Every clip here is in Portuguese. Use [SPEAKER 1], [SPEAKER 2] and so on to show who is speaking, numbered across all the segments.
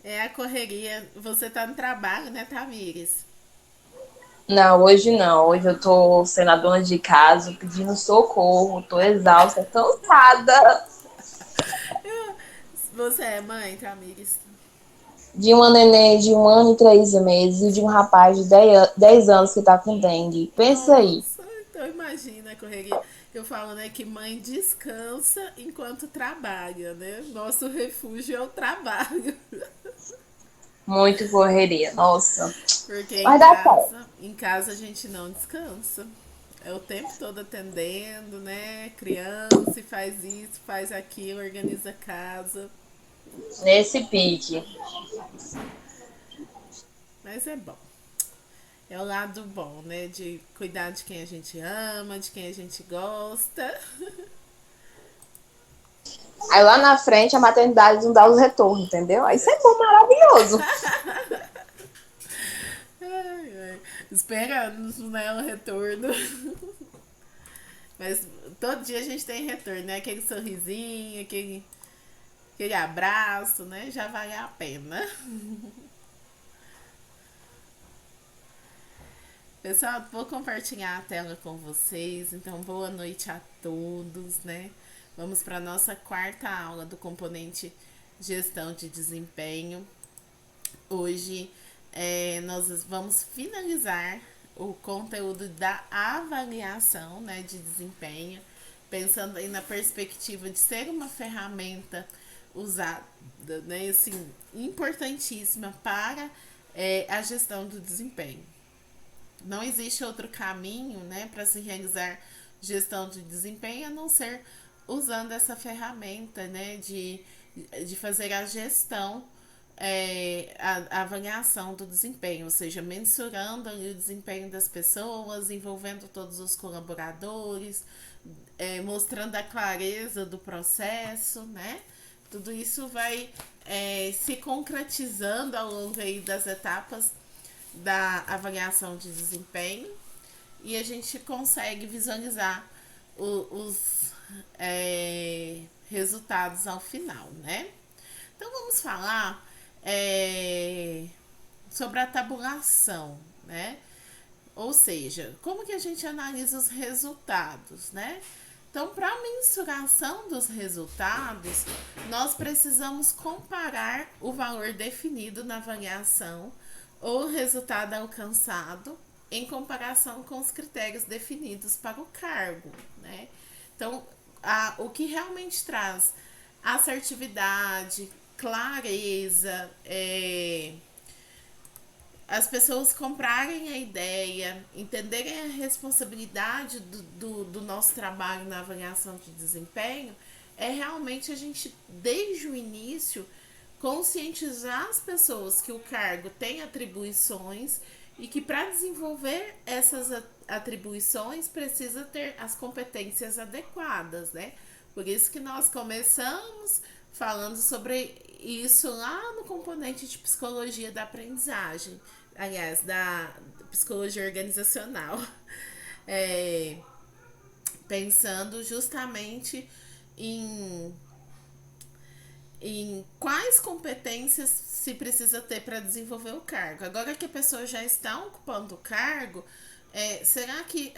[SPEAKER 1] É a correria. Você tá no trabalho, né, Tamires?
[SPEAKER 2] Não, hoje não. Hoje eu tô sendo a dona de casa, pedindo socorro, tô exausta, cansada
[SPEAKER 1] Você é mãe, Tamires?
[SPEAKER 2] de uma neném de 1 ano e 3 meses e de um rapaz de 10 anos que tá com dengue. Pensa aí.
[SPEAKER 1] Nossa, então imagina a correria. Eu falo, né, que mãe descansa enquanto trabalha, né? Nosso refúgio é o trabalho.
[SPEAKER 2] Muito correria, nossa.
[SPEAKER 1] Porque
[SPEAKER 2] Mas dá certo.
[SPEAKER 1] em casa a gente não descansa. É o tempo todo atendendo, né? Criança, e faz isso, faz aquilo, organiza a casa.
[SPEAKER 2] Nesse pique.
[SPEAKER 1] Mas é bom. É o lado bom, né? De cuidar de quem a gente ama, de quem a gente gosta.
[SPEAKER 2] Aí lá na frente a maternidade não dá os retornos, entendeu? Aí isso é bom, maravilhoso.
[SPEAKER 1] Ai, ai. Esperando, né? O retorno. Mas todo dia a gente tem retorno, né? Aquele sorrisinho, aquele abraço, né? Já vale a pena. Pessoal, vou compartilhar a tela com vocês. Então, boa noite a todos, né? Vamos para a nossa quarta aula do componente gestão de desempenho. Hoje nós vamos finalizar o conteúdo da avaliação, né, de desempenho, pensando aí na perspectiva de ser uma ferramenta usada, né, assim, importantíssima para a gestão do desempenho. Não existe outro caminho, né, para se realizar gestão de desempenho a não ser usando essa ferramenta, né, de fazer a gestão, a avaliação do desempenho, ou seja, mensurando ali o desempenho das pessoas, envolvendo todos os colaboradores, mostrando a clareza do processo, né? Tudo isso vai se concretizando ao longo aí das etapas da avaliação de desempenho e a gente consegue visualizar os resultados ao final, né? Então vamos falar sobre a tabulação, né? Ou seja, como que a gente analisa os resultados, né? Então, para a mensuração dos resultados, nós precisamos comparar o valor definido na avaliação ou o resultado alcançado em comparação com os critérios definidos para o cargo, né? Então, o que realmente traz assertividade, clareza, as pessoas comprarem a ideia, entenderem a responsabilidade do nosso trabalho na avaliação de desempenho, é realmente a gente, desde o início, conscientizar as pessoas que o cargo tem atribuições e que para desenvolver essas atribuições precisa ter as competências adequadas, né? Por isso que nós começamos falando sobre isso lá no componente de psicologia da aprendizagem, aliás, da psicologia organizacional, é, pensando justamente em, em quais competências se precisa ter para desenvolver o cargo. Agora que a pessoa já está ocupando o cargo, será que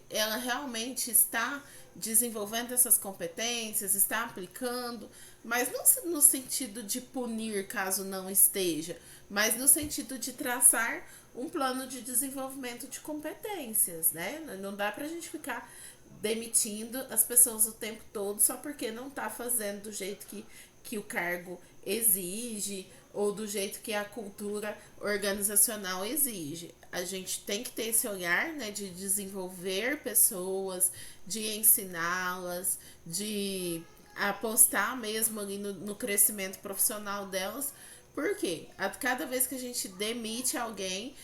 [SPEAKER 1] ela realmente está desenvolvendo essas competências, está aplicando, mas não no sentido de punir caso não esteja, mas no sentido de traçar um plano de desenvolvimento de competências, né? Não dá para a gente ficar demitindo as pessoas o tempo todo só porque não está fazendo do jeito que o cargo exige ou do jeito que a cultura organizacional exige. A gente tem que ter esse olhar, né, de desenvolver pessoas, de ensiná-las, de apostar mesmo ali no crescimento profissional delas. Por quê? Cada vez que a gente demite alguém,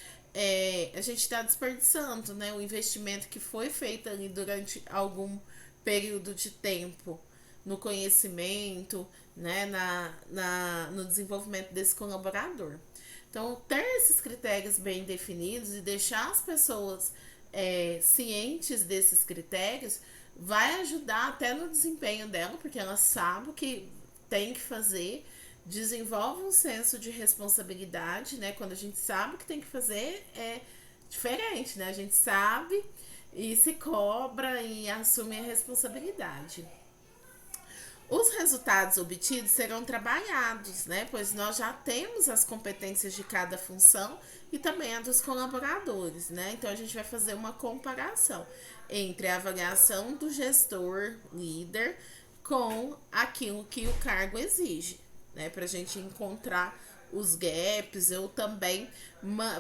[SPEAKER 1] a gente está desperdiçando, né, o investimento que foi feito ali durante algum período de tempo no conhecimento, né, no desenvolvimento desse colaborador. Então, ter esses critérios bem definidos e deixar as pessoas cientes desses critérios vai ajudar até no desempenho dela, porque ela sabe o que tem que fazer, desenvolve um senso de responsabilidade, né? Quando a gente sabe o que tem que fazer, é diferente, né? A gente sabe e se cobra e assume a responsabilidade. Os resultados obtidos serão trabalhados, né? Pois nós já temos as competências de cada função e também a dos colaboradores, né? Então a gente vai fazer uma comparação entre a avaliação do gestor líder com aquilo que o cargo exige, né? Para a gente encontrar os gaps ou também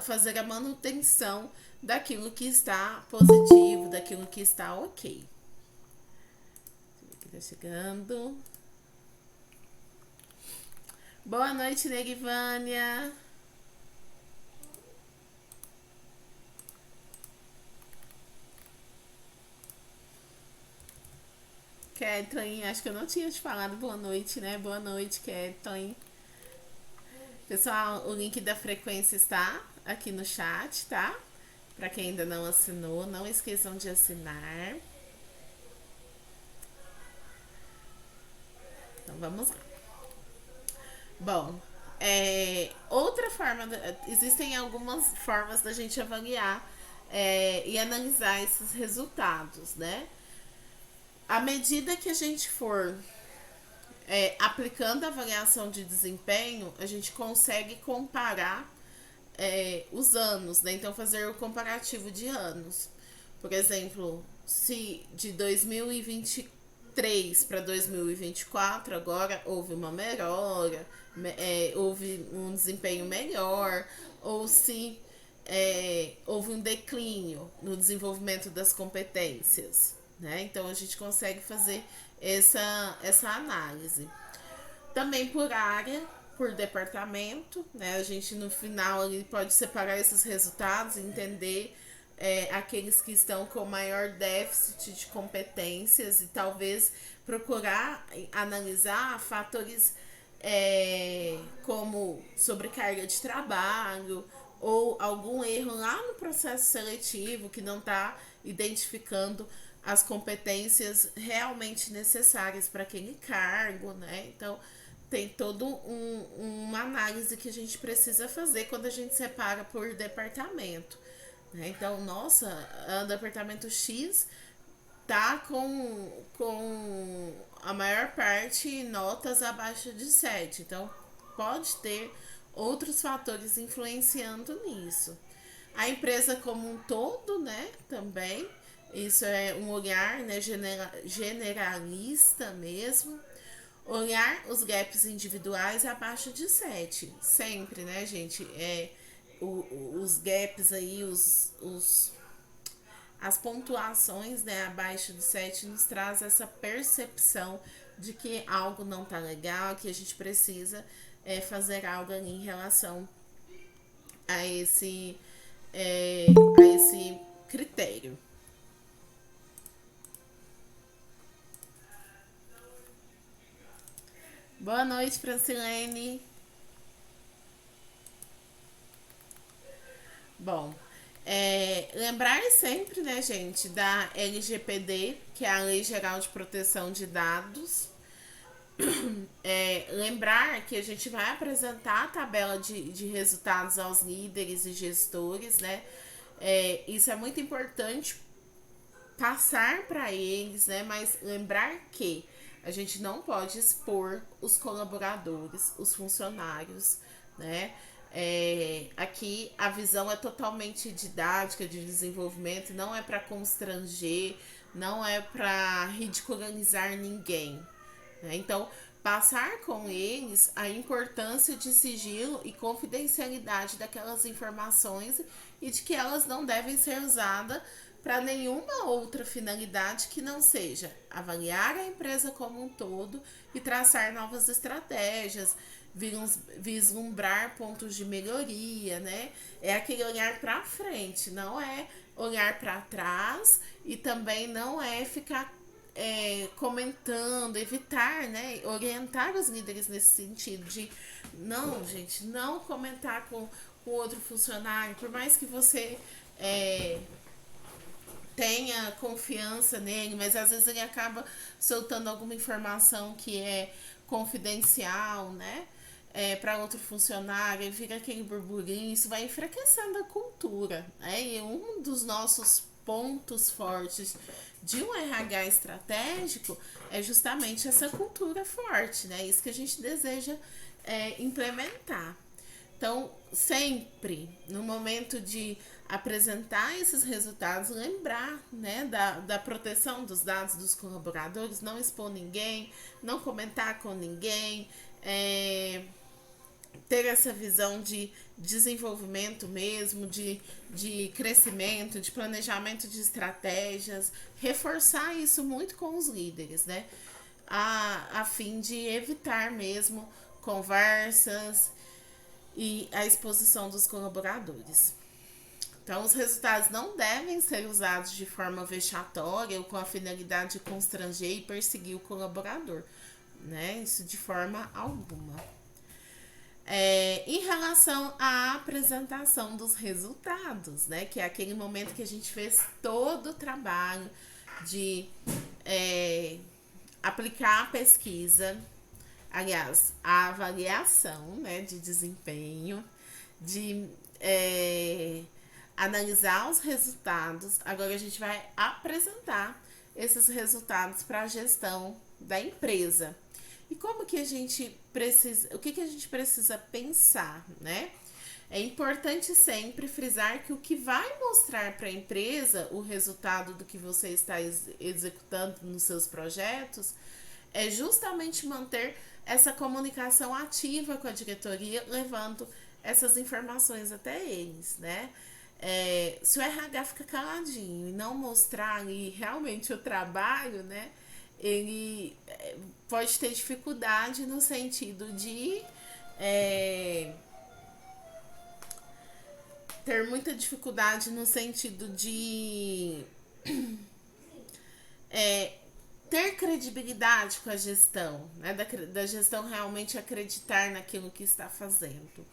[SPEAKER 1] fazer a manutenção daquilo que está positivo, daquilo que está ok. Tá chegando. Boa noite, Negivânia. Kathleen, acho que eu não tinha te falado boa noite, né? Boa noite, Kathleen. Pessoal, o link da frequência está aqui no chat, tá? Para quem ainda não assinou, não esqueçam de assinar. Então vamos lá. Bom, outra forma, existem algumas formas da gente avaliar e analisar esses resultados, né? À medida que a gente for aplicando a avaliação de desempenho, a gente consegue comparar os anos, né? Então fazer o comparativo de anos. Por exemplo, se de 2023 para 2024 agora houve uma melhora, houve um desempenho melhor, ou se houve um declínio no desenvolvimento das competências, né? Então a gente consegue fazer essa análise. Também por área, por departamento, né? A gente no final ali pode separar esses resultados e entender aqueles que estão com maior déficit de competências e talvez procurar analisar fatores como sobrecarga de trabalho ou algum erro lá no processo seletivo que não está identificando as competências realmente necessárias para aquele cargo, né? Então tem toda uma análise que a gente precisa fazer quando a gente separa por departamento, né? Então, nossa, o departamento X tá com a maior parte notas abaixo de 7. Então, pode ter outros fatores influenciando nisso. A empresa como um todo, né, também, isso é um olhar, né, generalista mesmo. Olhar os gaps individuais abaixo de 7. Sempre, né, gente? Os gaps aí, as pontuações, né, abaixo de 7 nos traz essa percepção de que algo não tá legal, que a gente precisa fazer algo ali em relação a esse critério. Boa noite, Francilene. Bom, lembrar sempre, né, gente, da LGPD, que é a Lei Geral de Proteção de Dados. Lembrar que a gente vai apresentar a tabela de resultados aos líderes e gestores, né? Isso é muito importante passar para eles, né? Mas lembrar que a gente não pode expor os colaboradores, os funcionários, né? Aqui a visão é totalmente didática de desenvolvimento, não é para constranger, não é para ridicularizar ninguém, né? Então, passar com eles a importância de sigilo e confidencialidade daquelas informações e de que elas não devem ser usadas para nenhuma outra finalidade que não seja avaliar a empresa como um todo e traçar novas estratégias, vislumbrar pontos de melhoria, né? É aquele olhar para frente, não é olhar para trás e também não é ficar comentando, evitar, né? Orientar os líderes nesse sentido de não, gente, não comentar com outro funcionário, por mais que você tenha confiança nele, mas às vezes ele acaba soltando alguma informação que é confidencial, né? para outro funcionário, e fica aquele burburinho, isso vai enfraquecendo a cultura, né? E um dos nossos pontos fortes de um RH estratégico é justamente essa cultura forte, né? Isso que a gente deseja implementar. Então, sempre no momento de apresentar esses resultados, lembrar, né, da proteção dos dados dos colaboradores, não expor ninguém, não comentar com ninguém, ter essa visão de desenvolvimento mesmo, de crescimento, de planejamento de estratégias, reforçar isso muito com os líderes, né? A fim de evitar mesmo conversas e a exposição dos colaboradores. Então, os resultados não devem ser usados de forma vexatória ou com a finalidade de constranger e perseguir o colaborador, né? Isso de forma alguma. Em relação à apresentação dos resultados, né? Que é aquele momento que a gente fez todo o trabalho de aplicar a pesquisa, aliás, a avaliação, né, de desempenho, de analisar os resultados. Agora a gente vai apresentar esses resultados para a gestão da empresa. E como que a gente precisa, o que a gente precisa pensar, né? É importante sempre frisar que o que vai mostrar para a empresa o resultado do que você está executando nos seus projetos é justamente manter essa comunicação ativa com a diretoria, levando essas informações até eles, né? Se o RH fica caladinho e não mostrar ali realmente o trabalho, né? Ele pode ter dificuldade no sentido de ter muita dificuldade no sentido de ter credibilidade com a gestão, né? Da gestão realmente acreditar naquilo que está fazendo.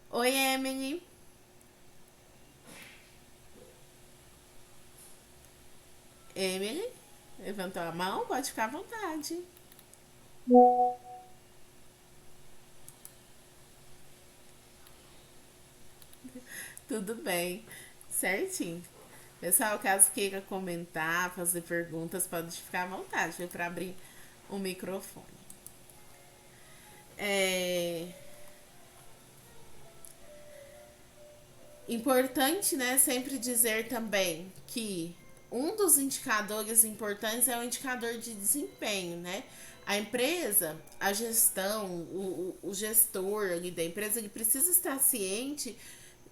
[SPEAKER 1] Oi, Emily. Emily, levantou a mão? Pode ficar à vontade. Tudo bem, certinho. Pessoal, caso queira comentar, fazer perguntas, pode ficar à vontade, viu? Para abrir o microfone. Importante, né, sempre dizer também que um dos indicadores importantes é o indicador de desempenho, né? A empresa, a gestão, o gestor ali da empresa, ele precisa estar ciente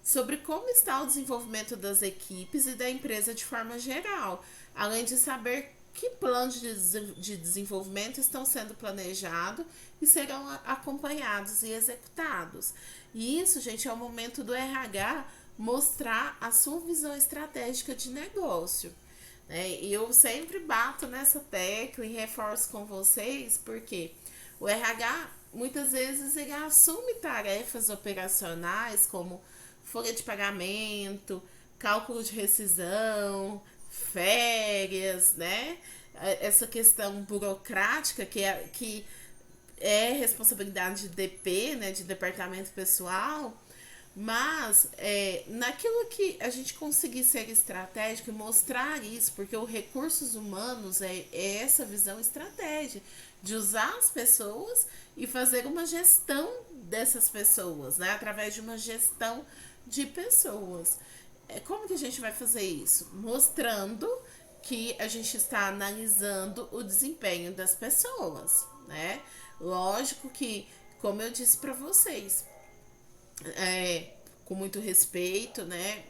[SPEAKER 1] sobre como está o desenvolvimento das equipes e da empresa de forma geral, além de saber que planos de desenvolvimento estão sendo planejados e serão acompanhados e executados. E isso, gente, é o momento do RH mostrar a sua visão estratégica de negócio. E eu sempre bato nessa tecla e reforço com vocês, porque o RH, muitas vezes, ele assume tarefas operacionais como folha de pagamento, cálculo de rescisão, férias, né? Essa questão burocrática que é responsabilidade de DP, né? De departamento pessoal, mas naquilo que a gente conseguir ser estratégico e mostrar isso, porque os recursos humanos é essa visão estratégica de usar as pessoas e fazer uma gestão dessas pessoas, né? Através de uma gestão de pessoas. Como que a gente vai fazer isso? Mostrando que a gente está analisando o desempenho das pessoas, né? Lógico que, como eu disse para vocês, com muito respeito, né?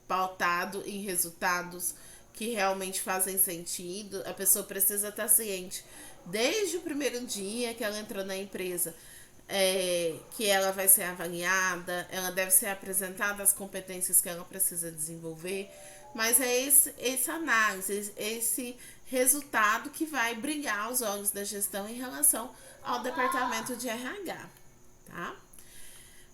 [SPEAKER 1] Pautado em resultados que realmente fazem sentido. A pessoa precisa estar ciente desde o primeiro dia que ela entrou na empresa, que ela vai ser avaliada, ela deve ser apresentada as competências que ela precisa desenvolver, mas é essa análise, esse resultado que vai brilhar aos olhos da gestão em relação ao departamento de RH, tá?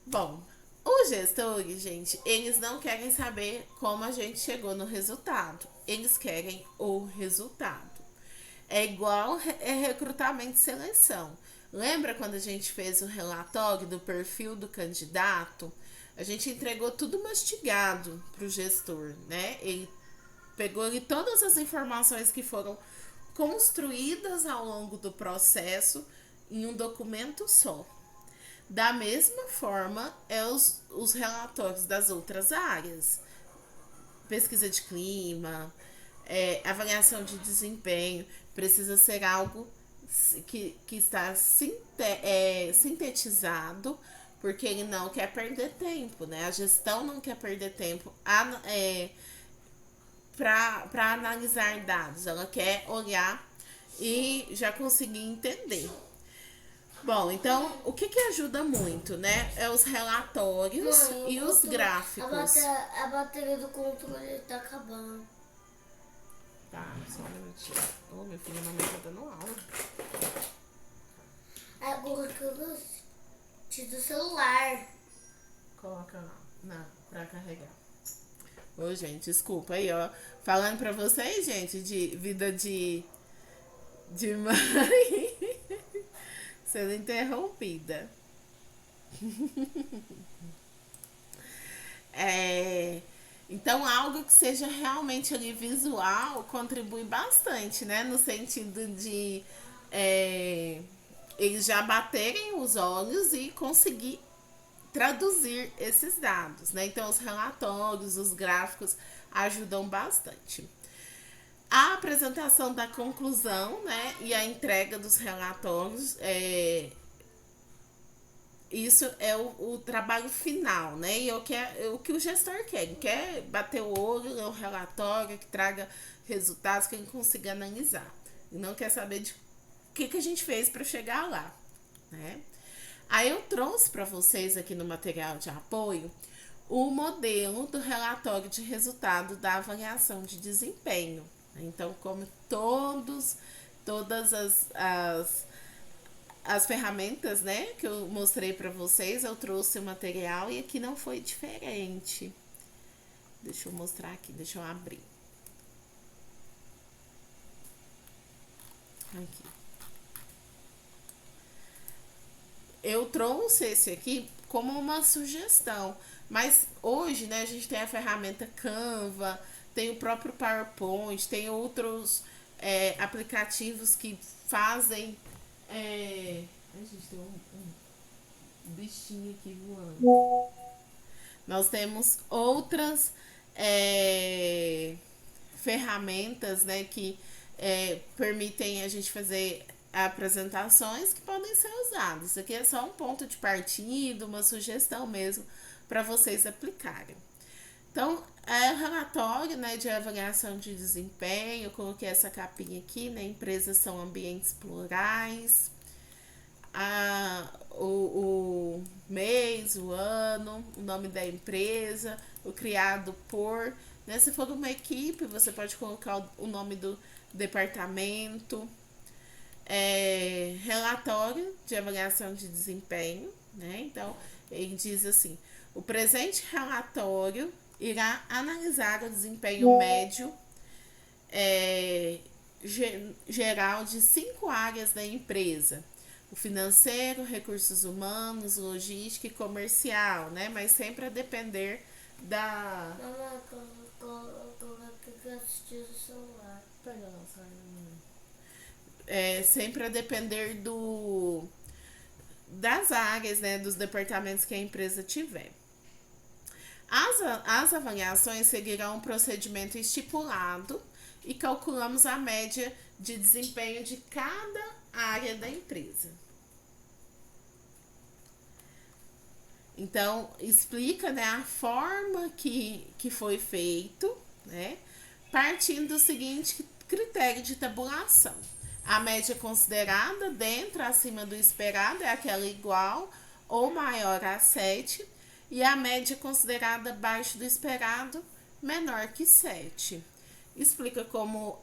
[SPEAKER 1] Bom, os gestores, gente, eles não querem saber como a gente chegou no resultado, eles querem o resultado. é igual recrutamento e seleção. Lembra quando a gente fez o relatório do perfil do candidato? A gente entregou tudo mastigado para o gestor, né? Ele pegou ali todas as informações que foram construídas ao longo do processo em um documento só. Da mesma forma, os relatórios das outras áreas. Pesquisa de clima, avaliação de desempenho, precisa ser algo que está sintetizado, porque ele não quer perder tempo, né? A gestão não quer perder tempo para analisar dados, ela quer olhar e já conseguir entender. Bom, então, o que ajuda muito, né? É os relatórios e os gráficos.
[SPEAKER 3] A bateria do controle tá acabando.
[SPEAKER 1] Tá, só um minutinho. Ô, meu filho, a mamãe tá dando aula.
[SPEAKER 3] Agora que eu te do celular.
[SPEAKER 1] Coloca lá, pra carregar. Ô, gente, desculpa aí, ó. Falando pra vocês, gente, de vida de mãe sendo interrompida. Então, algo que seja realmente ali visual contribui bastante, né? No sentido de eles já baterem os olhos e conseguir traduzir esses dados, né? Então, os relatórios, os gráficos ajudam bastante. A apresentação da conclusão, né? E a entrega dos relatórios, isso é o trabalho final, né? E o que o gestor quer. Ele quer bater o olho, ler o relatório, que traga resultados que ele consiga analisar. E não quer saber de o que a gente fez para chegar lá, né? Aí eu trouxe para vocês aqui no material de apoio o modelo do relatório de resultado da avaliação de desempenho. Então, como todas as ferramentas, né, que eu mostrei para vocês, eu trouxe o material e aqui não foi diferente. Deixa eu mostrar aqui, deixa eu abrir. Aqui. Eu trouxe esse aqui como uma sugestão, mas hoje, né, a gente tem a ferramenta Canva, tem o próprio PowerPoint, tem outros aplicativos que fazem. A gente tem um bichinho aqui voando. Nós temos outras ferramentas, né, que permitem a gente fazer apresentações que podem ser usadas. Isso aqui é só um ponto de partida, uma sugestão mesmo para vocês aplicarem. Então, relatório, né, de avaliação de desempenho, eu coloquei essa capinha aqui, né, empresas são ambientes plurais, o mês, o ano, o nome da empresa, o criado por, né, se for uma equipe, você pode colocar o nome do departamento, relatório de avaliação de desempenho, né, então, ele diz assim, o presente relatório irá analisar o desempenho médio geral de 5 áreas da empresa. O financeiro, recursos humanos, logística e comercial, né? Mas sempre a depender da...
[SPEAKER 3] Mamãe, coloca que assistir o celular.
[SPEAKER 1] Pega não, sempre a depender das áreas, né? Dos departamentos que a empresa tiver. As avaliações seguirão um procedimento estipulado e calculamos a média de desempenho de cada área da empresa. Então, explica, né, a forma que foi feito, né, partindo do seguinte critério de tabulação. A média considerada dentro, acima do esperado, é aquela igual ou maior a 7, e a média considerada abaixo do esperado, menor que 7. Explica como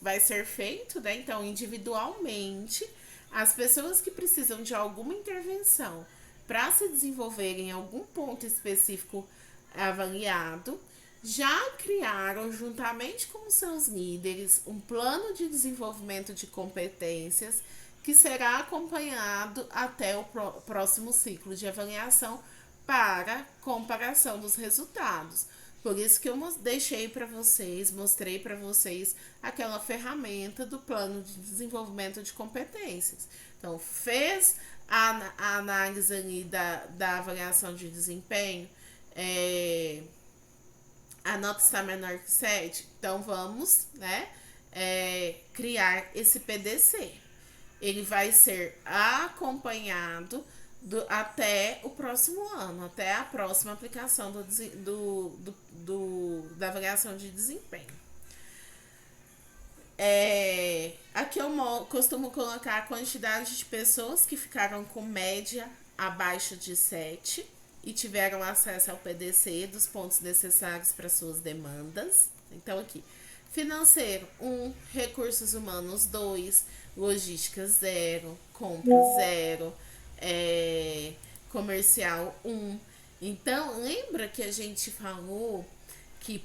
[SPEAKER 1] vai ser feito, né? Então, individualmente, as pessoas que precisam de alguma intervenção para se desenvolverem em algum ponto específico avaliado, já criaram, juntamente com seus líderes, um plano de desenvolvimento de competências que será acompanhado até o próximo ciclo de avaliação para comparação dos resultados. Por isso que eu deixei para vocês, mostrei para vocês aquela ferramenta do plano de desenvolvimento de competências. Então, fez a análise ali da avaliação de desempenho, a nota está menor que 7, então vamos, né, criar esse PDC. Ele vai ser acompanhado até o próximo ano, até a próxima aplicação da avaliação de desempenho. Aqui eu costumo colocar a quantidade de pessoas que ficaram com média abaixo de 7 e tiveram acesso ao PDC dos pontos necessários para suas demandas. Então, aqui, financeiro 1, recursos humanos 2, logística 0, compra 0, comercial 1. Então, lembra que a gente falou que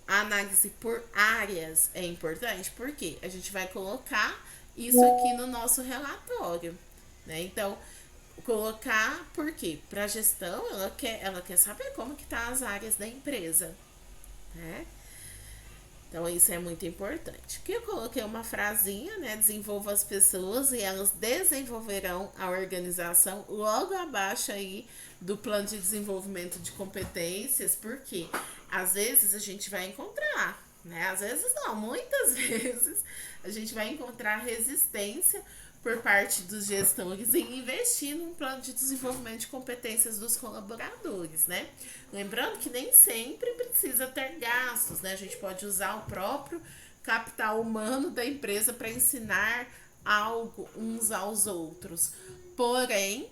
[SPEAKER 1] a análise por áreas é importante? Porque a gente vai colocar isso aqui no nosso relatório, né? Então, colocar por quê? Para a gestão, ela quer saber como que tá as áreas da empresa, né? Então, isso é muito importante. Aqui eu coloquei uma frasinha, né? Desenvolva as pessoas e elas desenvolverão a organização, logo abaixo aí do plano de desenvolvimento de competências, porque às vezes a gente vai encontrar, né? Às vezes não, muitas vezes a gente vai encontrar resistência por parte dos gestores em investir num plano de desenvolvimento de competências dos colaboradores, né? Lembrando que nem sempre precisa ter gastos, né? A gente pode usar o próprio capital humano da empresa para ensinar algo uns aos outros. Porém,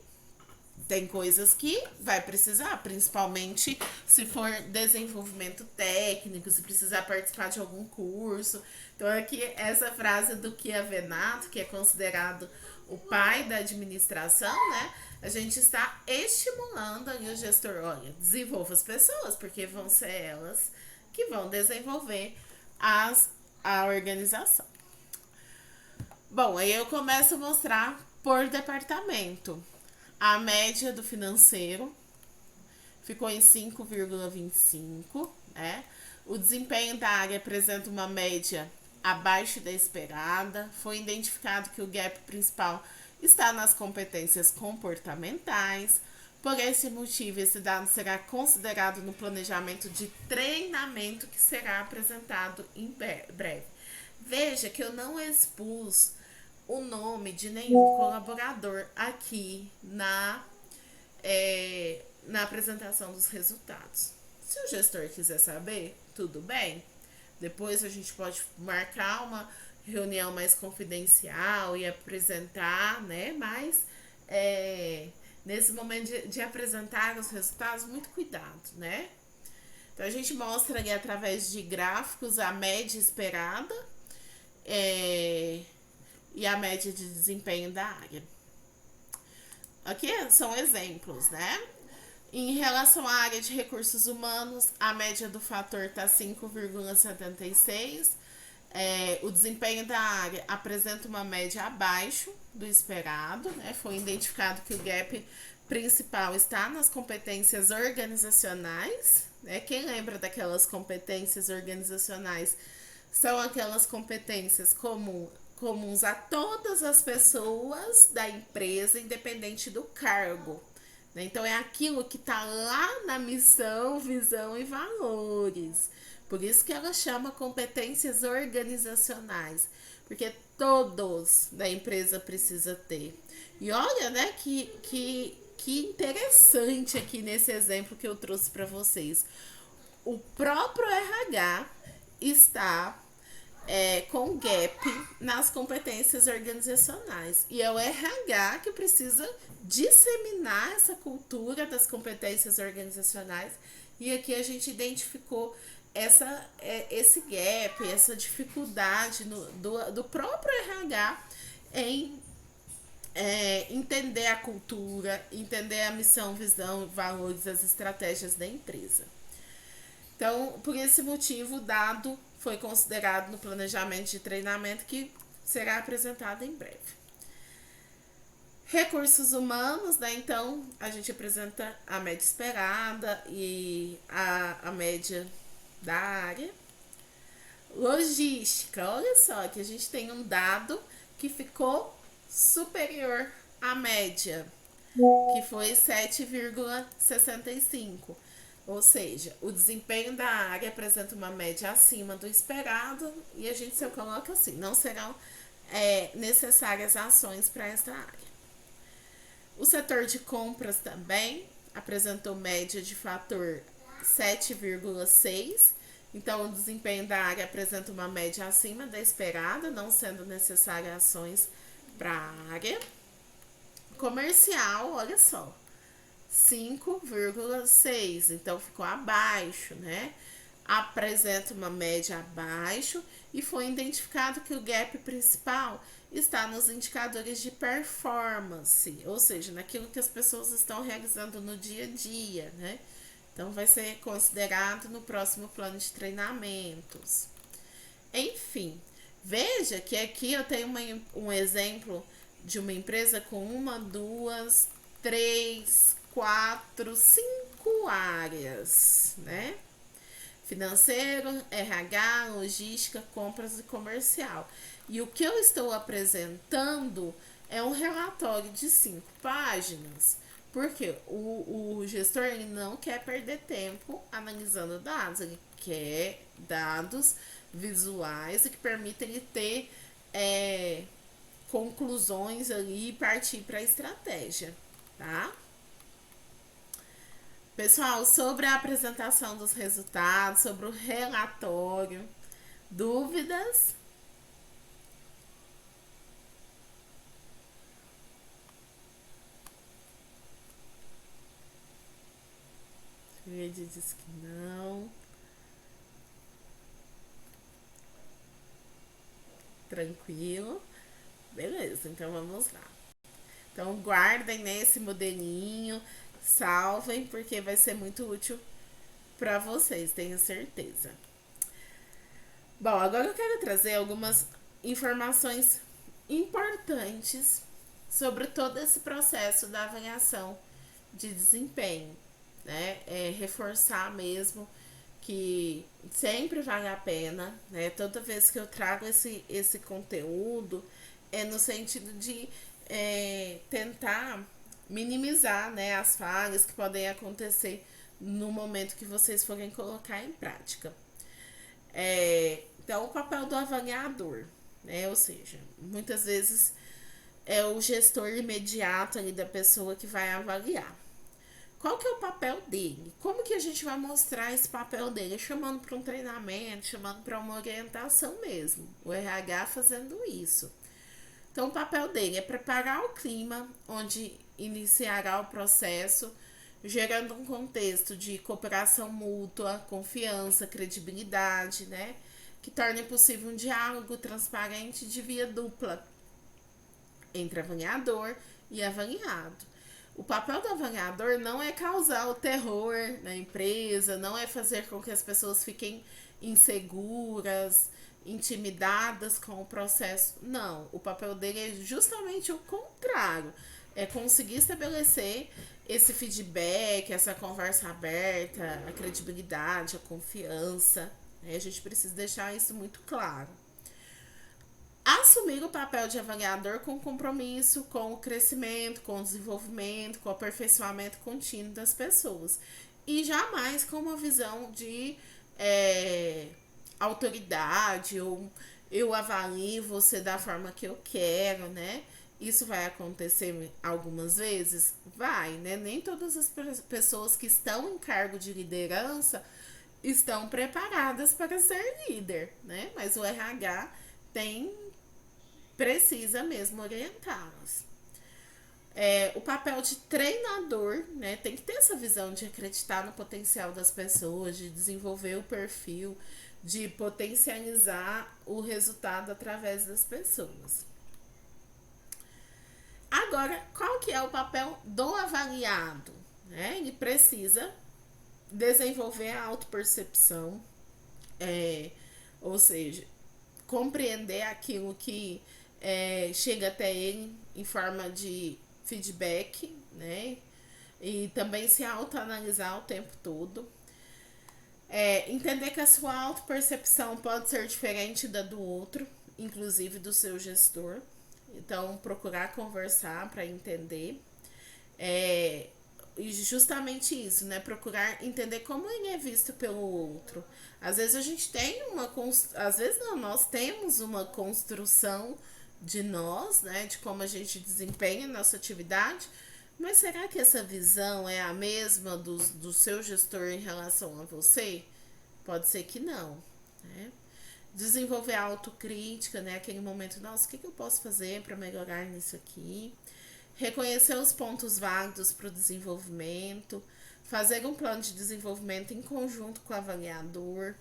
[SPEAKER 1] tem coisas que vai precisar, principalmente se for desenvolvimento técnico, se precisar participar de algum curso. Então, aqui, essa frase do Chiavenato, que é considerado o pai da administração, né? A gente está estimulando ali o gestor, olha, desenvolva as pessoas, porque vão ser elas que vão desenvolver a organização. Bom, aí eu começo a mostrar por departamento. A média do financeiro ficou em 5,25, né? O desempenho da área apresenta uma média abaixo da esperada. Foi identificado que o gap principal está nas competências comportamentais. Por esse motivo, esse dado será considerado no planejamento de treinamento que será apresentado em breve. Veja que eu não expus o nome de nenhum colaborador aqui na apresentação dos resultados. Se o gestor quiser saber, tudo bem. Depois a gente pode marcar uma reunião mais confidencial e apresentar, né? Mas nesse momento de apresentar os resultados, muito cuidado, né? Então a gente mostra ali através de gráficos a média esperada e a média de desempenho da área. Aqui são exemplos, né? Em relação à área de recursos humanos, a média do fator está 5,76. O desempenho da área apresenta uma média abaixo do esperado, né? Foi identificado que o gap principal está nas competências organizacionais, né? Quem lembra daquelas competências organizacionais? São aquelas competências comuns a todas as pessoas da empresa, independente do cargo. Então, é aquilo que está lá na missão, visão e valores. Por isso que ela chama competências organizacionais. Porque todos da empresa precisa ter. E olha, né, que interessante aqui nesse exemplo que eu trouxe para vocês. O próprio RH está com gap nas competências organizacionais. E é o RH que precisa disseminar essa cultura das competências organizacionais. E aqui a gente identificou esse gap, essa dificuldade do próprio RH em entender a cultura, entender a missão, visão, valores, as estratégias da empresa. Então, por esse motivo, o dado foi considerado no planejamento de treinamento que será apresentado em breve. Recursos humanos, né? Então, a gente apresenta a média esperada e a média da área. Logística, olha só que a gente tem um dado que ficou superior à média, que foi 7,65. Ou seja, o desempenho da área apresenta uma média acima do esperado e a gente se coloca assim, não serão necessárias ações para esta área. O setor de compras também apresentou média de fator 7,6. Então, o desempenho da área apresenta uma média acima da esperada, não sendo necessárias ações para a área. Comercial, olha só, 5,6, então ficou abaixo, né? Apresenta uma média abaixo e foi identificado que o gap principal está nos indicadores de performance, ou seja, naquilo que as pessoas estão realizando no dia a dia, né? Então, vai ser considerado no próximo plano de treinamentos. Enfim, veja que aqui eu tenho um exemplo de uma empresa com 1, 2, 3, 4, 5 áreas, né? Financeiro, RH, logística, compras e comercial. E o que eu estou apresentando é um relatório de 5 páginas. Porque o gestor ele não quer perder tempo analisando dados, ele quer dados visuais e que permitem ele ter conclusões ali e partir para a estratégia, tá? Pessoal, sobre a apresentação dos resultados, sobre o relatório, dúvidas? Rede diz que não. Tranquilo. Beleza, então vamos lá. Então guardem nesse modelinho, salvem, porque vai ser muito útil para vocês, tenho certeza. Bom, agora eu quero trazer algumas informações importantes sobre todo esse processo da avaliação de desempenho, né? Reforçar mesmo que sempre vale a pena, né? Toda vez que eu trago esse conteúdo, é no sentido de tentar minimizar, né, as falhas que podem acontecer no momento que vocês forem colocar em prática. Então, o papel do avaliador, né? Ou seja, muitas vezes é o gestor imediato ali da pessoa que vai avaliar. Qual que é o papel dele? Como que a gente vai mostrar esse papel dele? Chamando para um treinamento, chamando para uma orientação mesmo. O RH fazendo isso. Então, o papel dele é preparar o clima onde iniciará o processo, gerando um contexto de cooperação mútua, confiança, credibilidade, né? Que torne possível um diálogo transparente de via dupla entre avaliador e avaliado. O papel do avaliador não é causar o terror na empresa, não é fazer com que as pessoas fiquem inseguras, intimidadas com o processo. Não, o papel dele é justamente o contrário. É conseguir estabelecer esse feedback, essa conversa aberta, a credibilidade, a confiança. Né? A gente precisa deixar isso muito claro. Assumir o papel de avaliador com compromisso com o crescimento, com o desenvolvimento, com o aperfeiçoamento contínuo das pessoas. E jamais com uma visão de autoridade ou eu avalio você da forma que eu quero, né? Isso vai acontecer algumas vezes? Vai, né? Nem todas as pessoas que estão em cargo de liderança estão preparadas para ser líder, né? Mas o RH precisa mesmo orientá-las. O papel de treinador, né? Tem que ter essa visão de acreditar no potencial das pessoas, de desenvolver o perfil, de potencializar o resultado através das pessoas. Agora, qual que é o papel do avaliado? Né? Ele precisa desenvolver a autopercepção, ou seja, compreender aquilo que chega até ele em forma de feedback, né? E também se autoanalisar o tempo todo. Entender que a sua autopercepção pode ser diferente da do outro, inclusive do seu gestor. Então, procurar conversar para entender. E justamente isso, né? Procurar entender como ele é visto pelo outro. Às vezes a gente tem às vezes não, nós temos uma construção de nós, né? De como a gente desempenha a nossa atividade. Mas será que essa visão é a mesma do seu gestor em relação a você? Pode ser que não, né? Desenvolver a autocrítica, né? Aquele momento, nossa, o que eu posso fazer para melhorar nisso aqui? Reconhecer os pontos válidos para o desenvolvimento, fazer um plano de desenvolvimento em conjunto com o avaliador,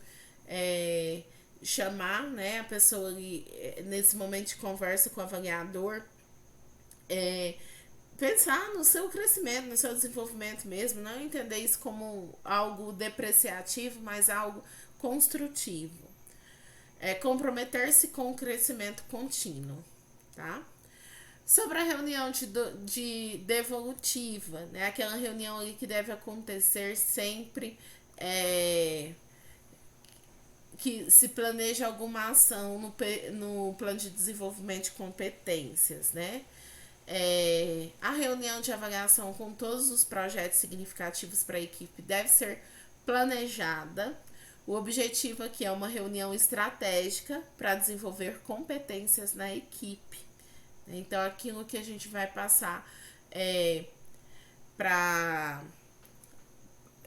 [SPEAKER 1] chamar, né, a pessoa ali, nesse momento de conversa com o avaliador, pensar no seu crescimento, no seu desenvolvimento mesmo, não entender isso como algo depreciativo, mas algo construtivo. Comprometer-se com o crescimento contínuo, tá? Sobre a reunião de devolutiva, né? Aquela reunião ali que deve acontecer sempre que se planeja alguma ação no plano de desenvolvimento de competências, né? A reunião de avaliação com todos os projetos significativos para a equipe deve ser planejada. O objetivo aqui é uma reunião estratégica para desenvolver competências na equipe. Então, aquilo que a gente vai passar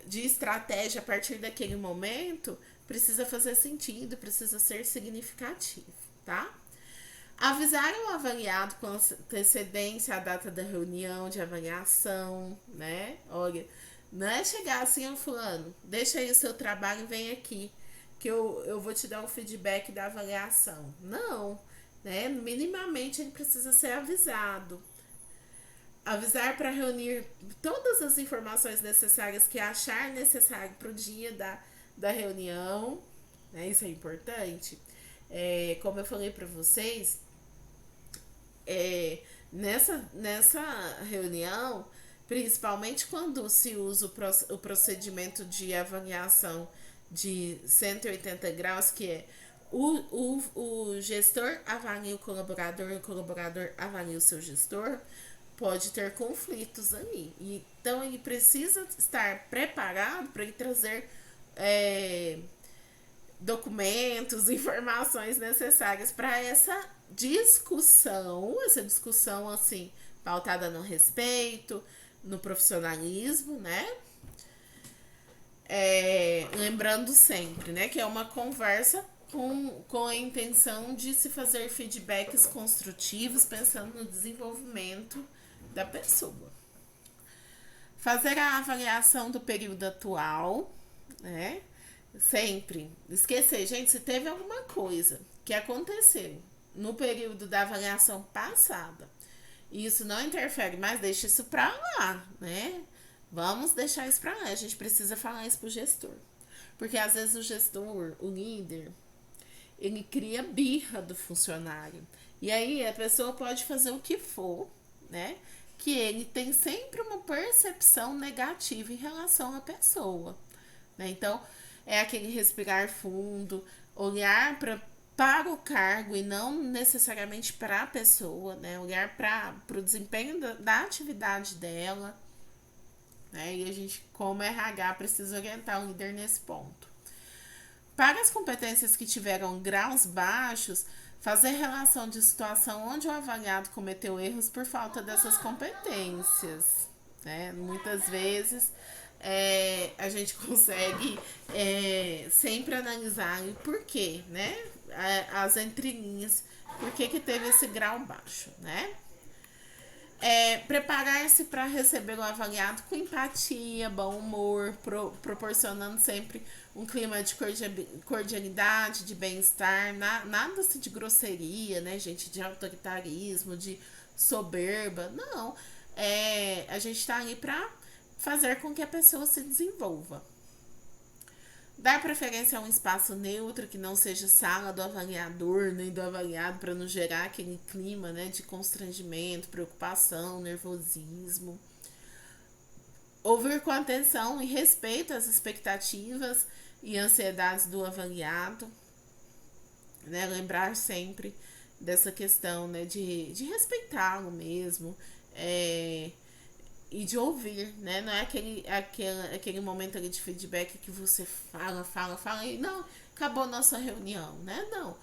[SPEAKER 1] de estratégia a partir daquele momento precisa fazer sentido, precisa ser significativo, tá? Avisar o avaliado com antecedência a data da reunião de avaliação, né? Olha, não é chegar assim, fulano, deixa aí o seu trabalho e vem aqui, que eu vou te dar um feedback da avaliação. Não, né? Minimamente ele precisa ser avisado. Avisar para reunir todas as informações necessárias que achar necessário para o dia da reunião, né? Isso é importante. Como eu falei para vocês, nessa reunião, principalmente quando se usa o procedimento de avaliação de 180 graus, que é o gestor avalia o colaborador avalia o seu gestor, pode ter conflitos ali. Então, ele precisa estar preparado para ele trazer documentos, informações necessárias para essa discussão assim, pautada no respeito, no profissionalismo, né? Lembrando sempre, né, que é uma conversa com a intenção de se fazer feedbacks construtivos, pensando no desenvolvimento da pessoa. Fazer a avaliação do período atual, né? Sempre esquecer, gente, se teve alguma coisa que aconteceu no período da avaliação passada, e isso não interfere mais, deixa isso pra lá, né? Vamos deixar isso pra lá. A gente precisa falar isso pro gestor. Porque às vezes o gestor, o líder, ele cria birra do funcionário. E aí a pessoa pode fazer o que for, né? Que ele tem sempre uma percepção negativa em relação à pessoa, né? Então, é aquele respirar fundo, olhar para o cargo e não necessariamente para a pessoa, né? Olhar para o desempenho da atividade dela, né? E a gente, como RH, precisa orientar o líder nesse ponto. Para as competências que tiveram graus baixos, fazer relação de situação onde o avaliado cometeu erros por falta dessas competências, né? Muitas vezes a gente consegue sempre analisar o porquê, né? As entrelinhas, por que teve esse grau baixo, né? Preparar-se para receber o avaliado com empatia, bom humor, proporcionando sempre um clima de cordialidade, de bem-estar, nada assim de grosseria, né, gente, de autoritarismo, de soberba, não. A gente tá ali para fazer com que a pessoa se desenvolva, Dar preferência a um espaço neutro, que não seja sala do avaliador, nem do avaliado, para não gerar aquele clima, né, de constrangimento, preocupação, nervosismo. Ouvir com atenção e respeito as expectativas e ansiedades do avaliado, né? Lembrar sempre dessa questão, né, de respeitá-lo mesmo, e de ouvir, né? Não é aquele momento ali de feedback que você fala e não, acabou nossa reunião, né? Não.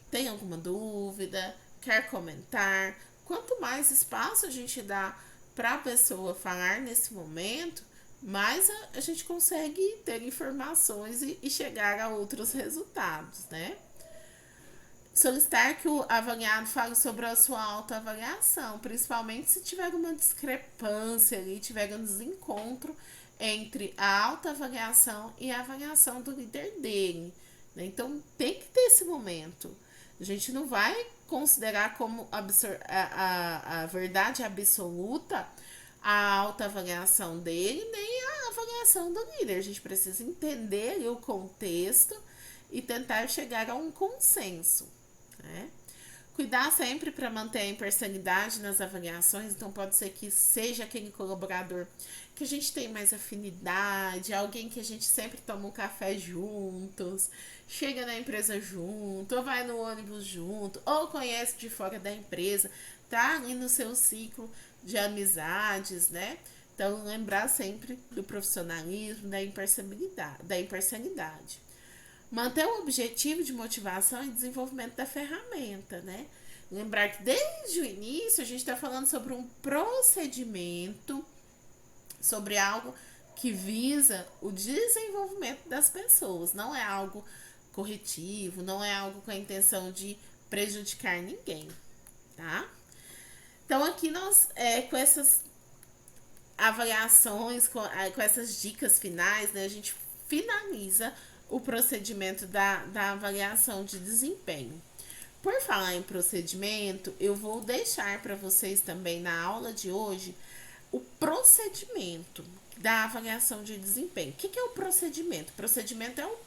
[SPEAKER 1] Tem alguma dúvida? Quer comentar? Quanto mais espaço a gente dá para a pessoa falar nesse momento, mais a gente consegue ter informações e chegar a outros resultados, né? Solicitar que o avaliado fale sobre a sua autoavaliação, principalmente se tiver uma discrepância ali, tiver um desencontro entre a autoavaliação e a avaliação do líder dele, né? Então tem que ter esse momento. A gente não vai considerar como a verdade absoluta a autoavaliação dele, nem a avaliação do líder. A gente precisa entender ali o contexto e tentar chegar a um consenso, né? Cuidar sempre para manter a imparcialidade nas avaliações, então pode ser que seja aquele colaborador que a gente tem mais afinidade, alguém que a gente sempre toma um café juntos, chega na empresa junto, ou vai no ônibus junto, ou conhece de fora da empresa, tá ali no seu ciclo de amizades, né? Então lembrar sempre do profissionalismo, da imparcialidade. Manter o objetivo de motivação e desenvolvimento da ferramenta, né? Lembrar que desde o início a gente está falando sobre um procedimento, sobre algo que visa o desenvolvimento das pessoas. Não é algo corretivo, não é algo com a intenção de prejudicar ninguém, tá? Então aqui nós, com essas avaliações, com essas dicas finais, né, a gente finaliza o procedimento da avaliação de desempenho. Por falar em procedimento, eu vou deixar para vocês também na aula de hoje o procedimento da avaliação de desempenho. O que é o procedimento? O procedimento é o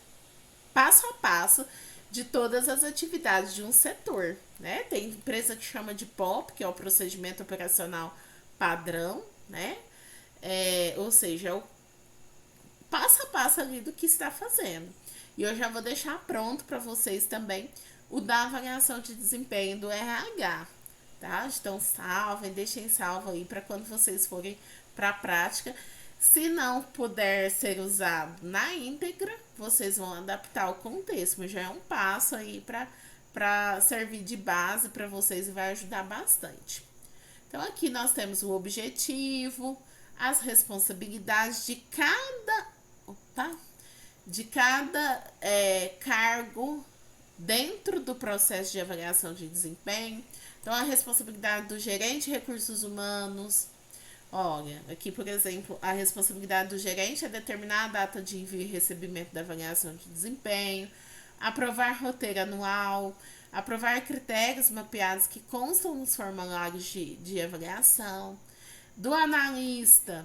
[SPEAKER 1] passo a passo de todas as atividades de um setor, né? Tem empresa que chama de POP, que é o procedimento operacional padrão, né? Ou seja, é o passo a passo ali do que está fazendo. E eu já vou deixar pronto para vocês também o da avaliação de desempenho do RH, tá? Então salvem, deixem salvo aí para quando vocês forem para a prática. Se não puder ser usado na íntegra, vocês vão adaptar o contexto, mas já é um passo aí para servir de base para vocês e vai ajudar bastante. Então aqui nós temos o objetivo, as responsabilidades de cada cargo dentro do processo de avaliação de desempenho. Então, a responsabilidade do gerente de recursos humanos. Olha, aqui, por exemplo, a responsabilidade do gerente é determinar a data de envio e recebimento da avaliação de desempenho, aprovar roteiro anual, aprovar critérios mapeados que constam nos formulários de avaliação, do analista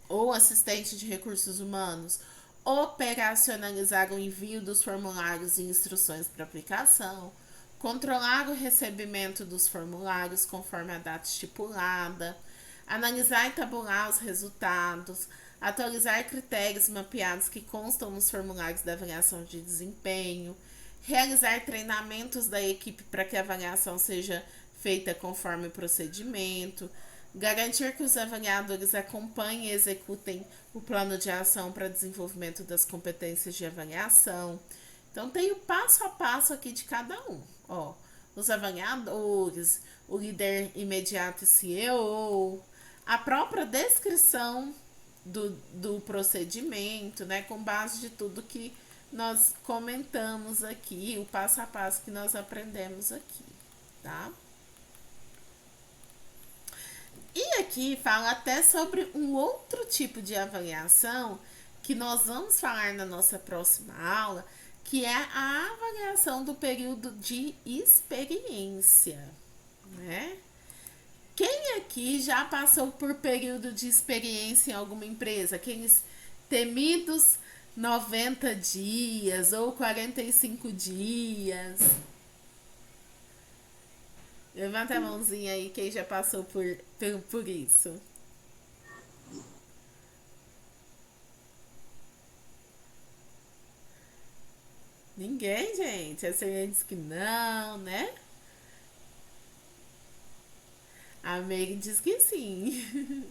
[SPEAKER 1] ou assistente de recursos humanos, operacionalizar o envio dos formulários e instruções para aplicação, controlar o recebimento dos formulários conforme a data estipulada, analisar e tabular os resultados, atualizar critérios mapeados que constam nos formulários da avaliação de desempenho, realizar treinamentos da equipe para que a avaliação seja feita conforme o procedimento, garantir que os avaliadores acompanhem e executem o plano de ação para desenvolvimento das competências de avaliação. Então, tem o passo a passo aqui de cada um. Ó, os avaliadores, o líder imediato e CEO, a própria descrição do procedimento, né, com base de tudo que nós comentamos aqui, o passo a passo que nós aprendemos aqui, tá? E aqui fala até sobre um outro tipo de avaliação que nós vamos falar na nossa próxima aula, que é a avaliação do período de experiência, né? Quem aqui já passou por período de experiência em alguma empresa? Aqueles temidos 90 dias ou 45 dias? Levanta a mãozinha aí quem já passou por isso. Ninguém, gente. A senhora disse que não, né? A Meg diz que sim.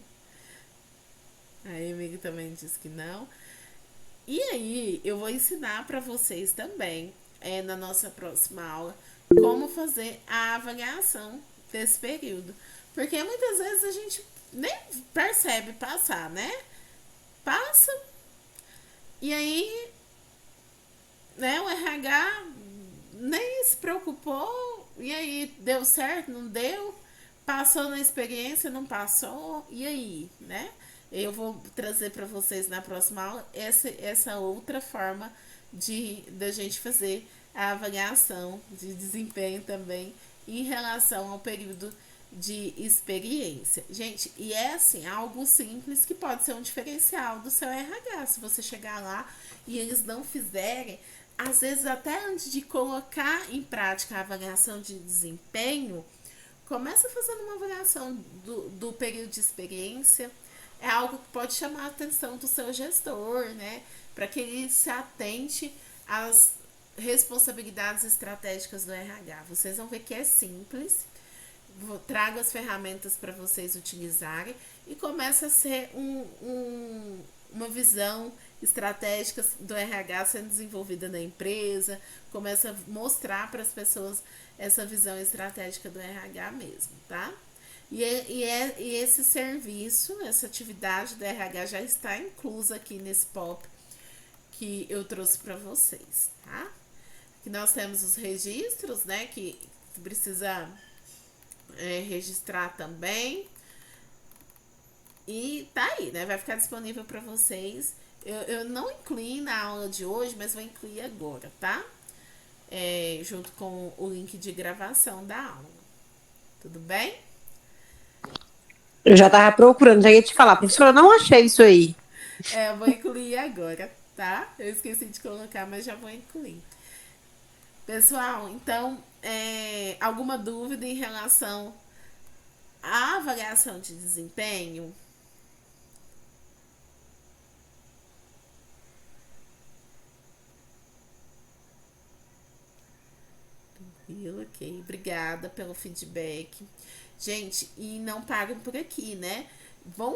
[SPEAKER 1] A Meg também diz que não. E aí, eu vou ensinar para vocês também, na nossa próxima aula, como fazer a avaliação desse período. Porque muitas vezes a gente nem percebe passar, né? Passa, e aí, né, o RH nem se preocupou, e aí deu certo, não deu, passou na experiência, não passou, e aí, né? Eu vou trazer para vocês na próxima aula essa outra forma da gente fazer a avaliação de desempenho também em relação ao período de experiência. Gente, e é assim, algo simples que pode ser um diferencial do seu RH. Se você chegar lá e eles não fizerem, às vezes até antes de colocar em prática a avaliação de desempenho, começa fazendo uma avaliação do período de experiência. É algo que pode chamar a atenção do seu gestor, né? Para que ele se atente às responsabilidades estratégicas do RH. Vocês vão ver que é simples. Trago as ferramentas para vocês utilizarem e começa a ser uma visão estratégica do RH sendo desenvolvida na empresa, começa a mostrar para as pessoas essa visão estratégica do RH mesmo, tá? E esse serviço, essa atividade do RH já está inclusa aqui nesse POP que eu trouxe para vocês, tá? Aqui nós temos os registros, né, que precisa registrar também. E tá aí, né? Vai ficar disponível para vocês. Eu não incluí na aula de hoje, mas vou incluir agora, tá? Junto com o link de gravação da aula. Tudo bem?
[SPEAKER 4] Eu já tava procurando, já ia te falar, professora, eu não achei isso aí.
[SPEAKER 1] Eu vou incluir agora, tá? Eu esqueci de colocar, mas já vou incluir. Pessoal, então, alguma dúvida em relação à avaliação de desempenho? Ok, obrigada pelo feedback. Gente, e não parem por aqui, né? Vão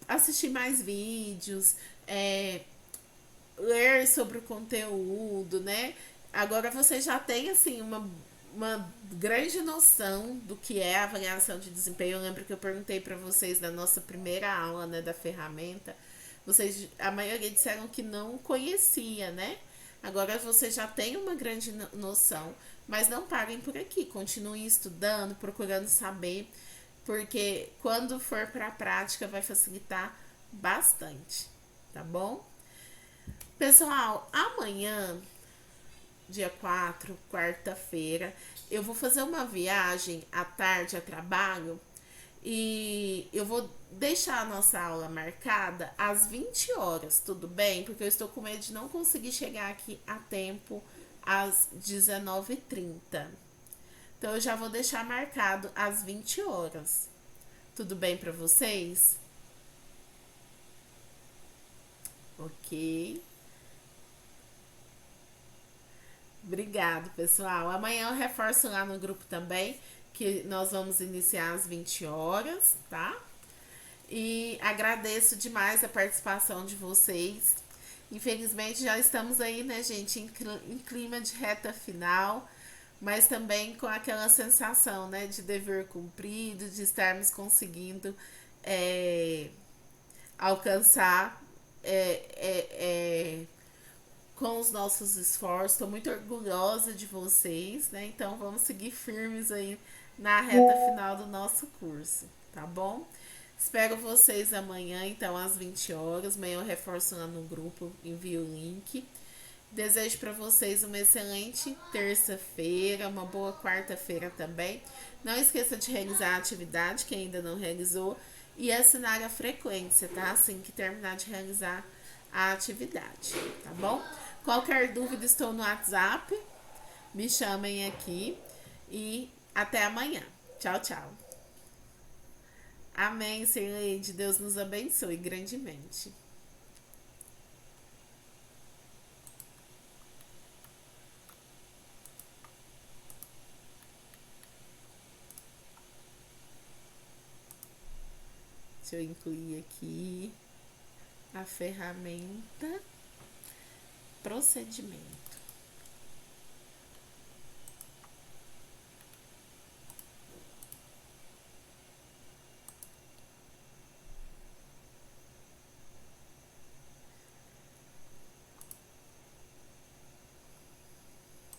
[SPEAKER 1] assistir mais vídeos, ler sobre o conteúdo, né? Agora você já tem, assim, uma grande noção do que é a avaliação de desempenho. Eu lembro que eu perguntei para vocês na nossa primeira aula, né, da ferramenta. A maioria disseram que não conhecia, né? Agora você já tem uma grande noção, mas não parem por aqui. Continuem estudando, procurando saber, porque quando for para a prática vai facilitar bastante, tá bom? Pessoal, amanhã, dia 4, quarta-feira, eu vou fazer uma viagem à tarde a trabalho e eu vou deixar a nossa aula marcada às 20 horas, tudo bem? Porque eu estou com medo de não conseguir chegar aqui a tempo às 19h30. Então eu já vou deixar marcado às 20 horas. Tudo bem para vocês? Ok. Obrigado, pessoal. Amanhã eu reforço lá no grupo também que nós vamos iniciar às 20 horas, tá? E agradeço demais a participação de vocês. Infelizmente já estamos aí, né, gente, em clima de reta final, mas também com aquela sensação, né, de dever cumprido, de estarmos conseguindo alcançar com os nossos esforços. Estou muito orgulhosa de vocês, né? Então vamos seguir firmes aí na reta final do nosso curso, tá bom? Espero vocês amanhã, então, às 20 horas. Amanhã eu reforço lá no grupo, envio o link. Desejo para vocês uma excelente terça-feira, uma boa quarta-feira também. Não esqueça de realizar a atividade que ainda não realizou e assinar a frequência, tá? Assim que terminar de realizar a atividade, tá bom? Qualquer dúvida, estou no WhatsApp. Me chamem aqui e até amanhã. Tchau, tchau. Amém, Sirleide. Deus nos abençoe grandemente. Deixa eu incluir aqui a ferramenta procedimento.